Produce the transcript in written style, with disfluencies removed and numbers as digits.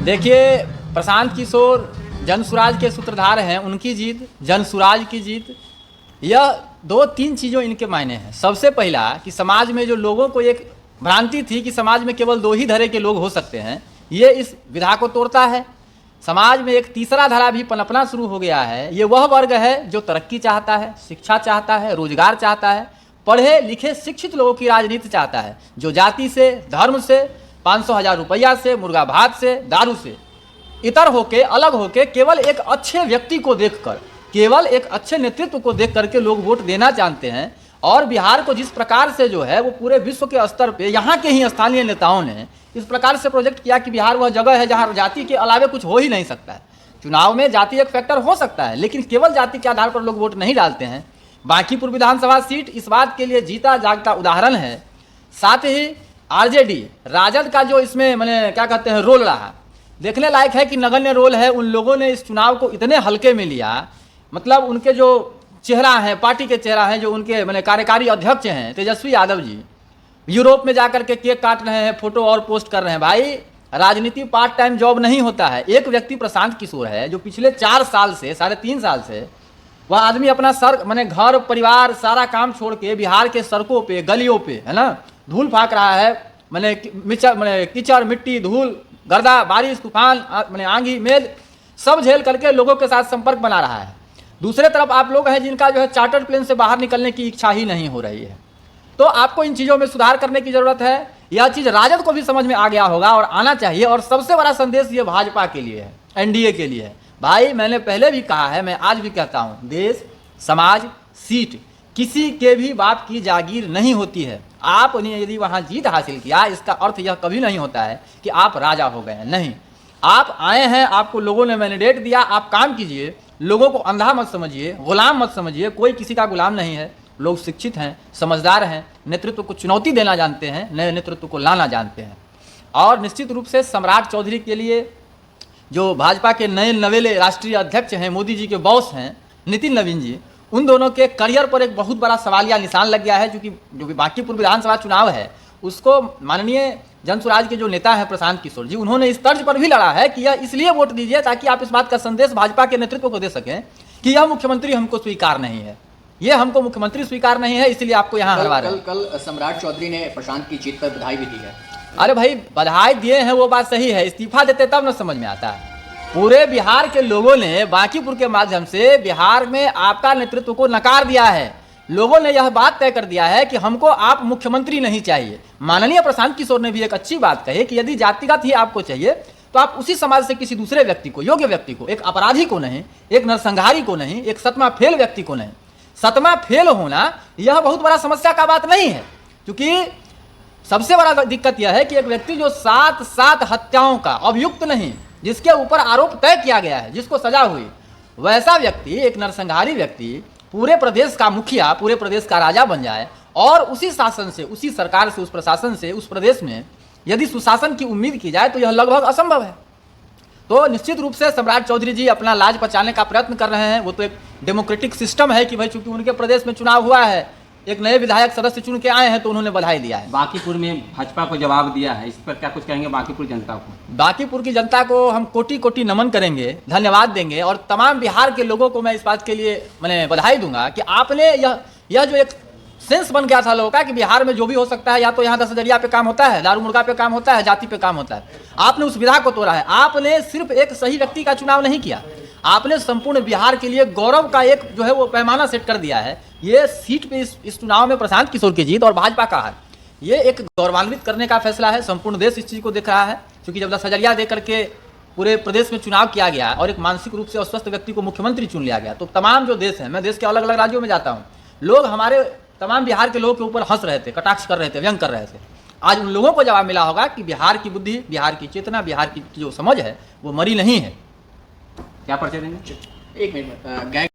देखिए, प्रशांत किशोर जनसुराज के सूत्रधार हैं, उनकी जीत, जनसुराज की जीत, यह दो तीन चीज़ों इनके मायने हैं। सबसे पहला कि समाज में जो लोगों को एक भ्रांति थी कि समाज में केवल दो ही धरे के लोग हो सकते हैं, ये इस विधा को तोड़ता है। समाज में एक तीसरा धारा भी पनपना शुरू हो गया है। ये वह वर्ग है जो तरक्की चाहता है, शिक्षा चाहता है, रोजगार चाहता है, पढ़े लिखे शिक्षित लोगों की राजनीति चाहता है, जो जाति से, धर्म से, 500,000 रुपया से, मुर्गा भात से, दारू से इतर होके, अलग होके, केवल एक अच्छे व्यक्ति को देखकर, केवल एक अच्छे नेतृत्व को देख करके लोग वोट देना जानते हैं। और बिहार को जिस प्रकार से जो है वो पूरे विश्व के स्तर पे यहाँ के ही स्थानीय नेताओं ने इस प्रकार से प्रोजेक्ट किया कि बिहार वह जगह है जहाँ जाति के अलावे कुछ हो ही नहीं सकता है। चुनाव में जाति एक फैक्टर हो सकता है, लेकिन केवल जाति के आधार पर लोग वोट नहीं डालते हैं। बांकीपुर विधानसभा सीट इस बात के लिए जीता जागता उदाहरण है। साथ ही आरजेडी, राजद का जो इसमें मैंने क्या कहते हैं रोल रहा, देखने लायक है कि नगण्य रोल है। उन लोगों ने इस चुनाव को इतने हल्के में लिया, मतलब उनके जो चेहरा है, पार्टी के चेहरा हैं, जो उनके मैंने कार्यकारी अध्यक्ष हैं तेजस्वी यादव जी, यूरोप में जाकर के केक काट रहे हैं, फोटो और पोस्ट कर रहे हैं। भाई, राजनीति पार्ट टाइम जॉब नहीं होता है। एक व्यक्ति प्रशांत किशोर है जो पिछले 4 साल से, 3.5 साल से वह आदमी अपना मैंने घर परिवार सारा काम छोड़ के बिहार के सड़कों पे, गलियों पे, है ना, धूल फाँक रहा है। मैंने कीचड़, मिट्टी, धूल, गर्दा, बारिश, तूफान, मैंने आंधी, मेघ सब झेल करके लोगों के साथ संपर्क बना रहा है। दूसरे तरफ आप लोग हैं जिनका जो है चार्टर्ड प्लेन से बाहर निकलने की इच्छा ही नहीं हो रही है। तो आपको इन चीज़ों में सुधार करने की ज़रूरत है। यह चीज़ राजद को भी समझ में आ गया होगा और आना चाहिए। और सबसे बड़ा संदेश ये भाजपा के लिए है, एनडीए के लिए है। भाई, मैंने पहले भी कहा है, मैं आज भी कहता हूँ, देश, समाज, सीट किसी के भी बाप की जागीर नहीं होती है। आपने यदि वहाँ जीत हासिल किया, इसका अर्थ यह कभी नहीं होता है कि आप राजा हो गए। नहीं, आप आए हैं, आपको लोगों ने मैंडेट दिया, आप काम कीजिए। लोगों को अंधा मत समझिए, गुलाम मत समझिए। कोई किसी का गुलाम नहीं है। लोग शिक्षित हैं, समझदार हैं, नेतृत्व को चुनौती देना जानते हैं, नए नेतृत्व को लाना जानते हैं। और निश्चित रूप से सम्राट चौधरी के लिए, जो भाजपा के नए नवेले राष्ट्रीय अध्यक्ष हैं, मोदी जी के बॉस हैं नितिन नवीन जी, उन दोनों के करियर पर एक बहुत बड़ा सवालिया निशान लग गया है। क्योंकि जो भी बांकीपुर विधानसभा चुनाव है, उसको माननीय जनसुराज के जो नेता हैं प्रशांत किशोर जी, उन्होंने इस तर्ज पर भी लड़ा है कि यह इसलिए वोट दीजिए ताकि आप इस बात का संदेश भाजपा के नेतृत्व को दे सकें कि यह मुख्यमंत्री हमको स्वीकार नहीं है, ये हमको मुख्यमंत्री स्वीकार नहीं है, इसलिए आपको यहाँ हरवा रहे हैं। कल सम्राट चौधरी ने प्रशांत की जीत पर बधाई भी दी है। अरे भाई, बधाई दिए हैं वो बात सही है, इस्तीफा देते तब न समझ में आता है। पूरे बिहार के लोगों ने बांकीपुर के माध्यम से बिहार में आपका नेतृत्व को नकार दिया है। लोगों ने यह बात तय कर दिया है कि हमको आप मुख्यमंत्री नहीं चाहिए। माननीय प्रशांत किशोर ने भी एक अच्छी बात कही कि यदि जातिगत ही आपको चाहिए तो आप उसी समाज से किसी दूसरे व्यक्ति को, योग्य व्यक्ति को, एक अपराधी को नहीं, एक नरसंहारी को नहीं, एक सतमा फेल व्यक्ति को नहीं। सतमा फेल होना यह बहुत बड़ा समस्या का बात नहीं है, क्योंकि सबसे बड़ा दिक्कत यह है कि एक व्यक्ति जो 7 हत्याओं का अभियुक्त नहीं, जिसके ऊपर आरोप तय किया गया है, जिसको सजा हुई, वैसा व्यक्ति, एक नरसंहारी व्यक्ति पूरे प्रदेश का मुखिया, पूरे प्रदेश का राजा बन जाए और उसी शासन से, उसी सरकार से, उस प्रशासन से, उस प्रदेश में यदि सुशासन की उम्मीद की जाए तो यह लगभग असंभव है। तो निश्चित रूप से सम्राट चौधरी जी अपना लाज बचाने का प्रयत्न कर रहे हैं। वो तो एक डेमोक्रेटिक सिस्टम है कि भाई चूंकि उनके प्रदेश में चुनाव हुआ है, एक नए विधायक सदस्य चुन के आए हैं तो उन्होंने बधाई दिया है। बांकीपुर में भाजपा को जवाब दिया है, इस पर क्या कुछ कहेंगे बांकीपुर जनता को? बांकीपुर की जनता को हम कोटि कोटि नमन करेंगे, धन्यवाद देंगे। और तमाम बिहार के लोगों को मैं इस बात के लिए मैंने बधाई दूंगा कि आपने यह जो एक सेंस बन गया था लोगों का कि बिहार में जो भी हो सकता है, या तो यहाँ 10,000 पे काम होता है, दारू मुर्गा पे काम होता है, जाति पे काम होता है, आपने उस विधा को तोड़ा है। आपने सिर्फ एक सही व्यक्ति का चुनाव नहीं किया, आपने संपूर्ण बिहार के लिए गौरव का एक जो है वो पैमाना सेट कर दिया है। ये सीट पे इस चुनाव में प्रशांत किशोर की जीत और भाजपा का हार, ये एक गौरवान्वित करने का फैसला है। संपूर्ण देश इस चीज़ को देख रहा है, क्योंकि जब 10,000 दे करके पूरे प्रदेश में चुनाव किया गया और एक मानसिक रूप से अस्वस्थ व्यक्ति को मुख्यमंत्री चुन लिया गया, तो तमाम जो देश है, मैं देश के अलग अलग राज्यों में जाता हूँ, लोग हमारे तमाम बिहार के लोगों के ऊपर हंस रहे थे, कटाक्ष कर रहे थे, व्यंग कर रहे थे। आज उन लोगों को जवाब मिला होगा कि बिहार की बुद्धि, बिहार की चेतना, बिहार की जो समझ है वो मरी नहीं है। क्या परिचय देंगे? एक मिनट,